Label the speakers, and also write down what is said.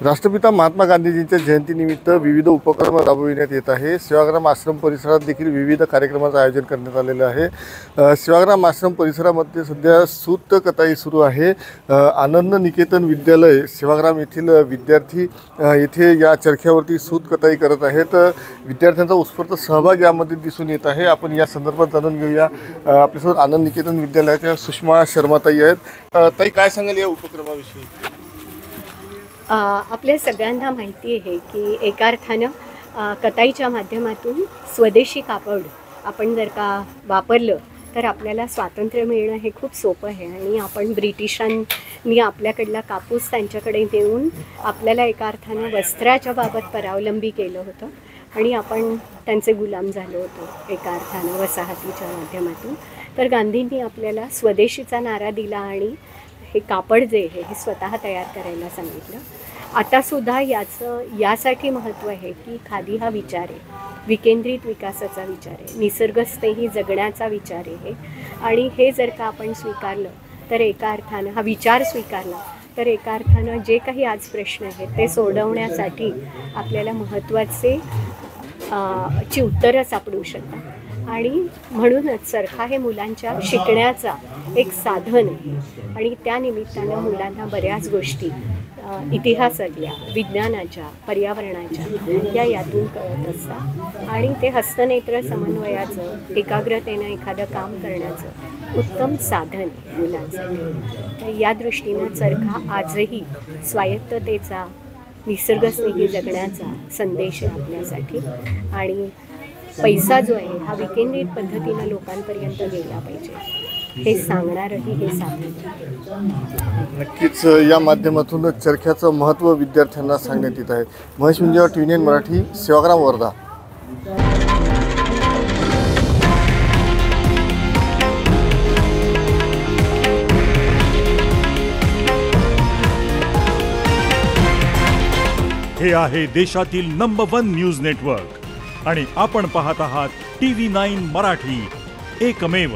Speaker 1: राष्ट्रपिता महात्मा गांधीजींच्या जयंतीनिमित्त विविध उपक्रम राबविण्यात येत आहे। सेवाग्राम आश्रम परिसरात देखील विविध कार्यक्रमांचं आयोजन करण्यात आलेलं आहे। सेवाग्राम आश्रम परिसरामध्ये सध्या सूत कताई सुरू आहे। आनंद निकेतन विद्यालय सेवाग्राम येथील विद्यार्थी येथे या चरख्यावरती सूत कताई करत आहेत। विद्यार्थ्यांचा उत्स्फूर्त सहभाग यामध्ये दिसून येत आहे। आपण या संदर्भात जाणून घेऊया। आपल्यासोबत आनंद निकेतन विद्यालयाच्या सुषमा शर्माताई आहेत। ताई, काय सांगाल या उपक्रमाविषयी?
Speaker 2: आपल्या सगळ्यांना माहिती आहे की एका अर्थानं कताईच्या माध्यमातून स्वदेशी कापड आपण जर का वापरलं तर आपल्याला स्वातंत्र्य मिळणं हे खूप सोपं आहे। आणि आपण ब्रिटिशांनी आपल्याकडला कापूस त्यांच्याकडे देऊन आपल्याला एका अर्थानं वस्त्राच्या बाबत परावलंबी केलं होतं आणि आपण त्यांचे गुलाम झालो होतो एका अर्थानं वसाहतीच्या माध्यमातून। तर गांधींनी आपल्याला स्वदेशीचा नारा दिला आणि हे कापड जे आहे हे स्वतः तयार करायला सांगितलं। आतासुद्धा यासाठी महत्त्व आहे की खादी हा विचार आहे, विकेंद्रित विकासाचा विचार आहे, निसर्गस्नेही जगण्याचा विचार आहे। आणि हे जर का आपण स्वीकारलं तर एका अर्थानं हा विचार स्वीकारला तर एका अर्थानं जे काही आज प्रश्न आहेत ते सोडवण्यासाठी आपल्याला महत्त्वाचे ची उत्तरं सापडू शकतात। आणि म्हणूनच चरखा हे मुलांच्या शिकण्याचा एक साधन आहे आणि त्या निमित्तानं मुलांना बऱ्याच गोष्टी इतिहासातल्या, विज्ञानाच्या, पर्यावरणाच्या यातून कळत असतात आणि ते हस्तनेत्र समन्वयाचं, एकाग्रतेनं एखादं काम करण्याचं उत्तम साधन आहे मुलांसाठी। तर या दृष्टीनं चरखा आजही स्वायत्ततेचा, निसर्गस्नेही जगण्याचा संदेश आहे आपल्यासाठी। आणि पैसा जो आहे हा विकेंद्रित पद्धतीनं लोकांपर्यंत गेला पाहिजे हे सांगणारही हे साधन आहे।
Speaker 1: नक्कीच या माध्यमातून चरख्याचं महत्त्व विद्यार्थ्यांना सांगण्यात येत आहे। महेश मुंजेवर TVN मराठी, सेवाग्राम, वर्धा।
Speaker 3: हे आहे देशातील नंबर 1 न्यूज नेटवर्क आणि आपण पाहत आहात TV9 मराठी, एकमेव।